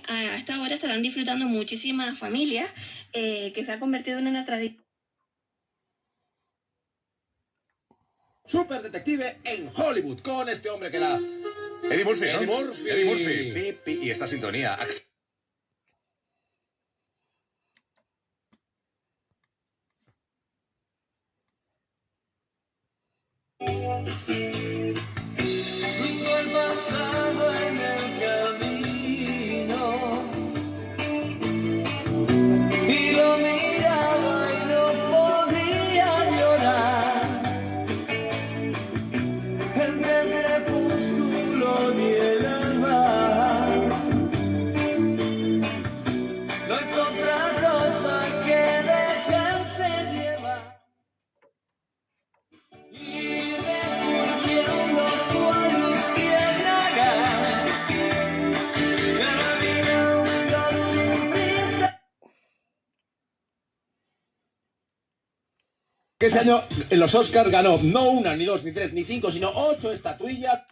A esta hora estarán disfrutando muchísimas familias, que se ha convertido en una tradición. Super detective en Hollywood con este hombre que era Eddie Murphy, ¿no? Eddie Murphy. Eddie Murphy. Pi, pi, y esta sintonía. Tengo el pasado en el camino y lo miraba y no podía llorar. Entre el crepúsculo y el alba no es otra cosa que dejarse llevar. Y refugiando cual luciérnagas, caminando sin prisa. Que ese año en los Oscars ganó no una, ni dos, ni tres, ni cinco, sino 8 estatuillas.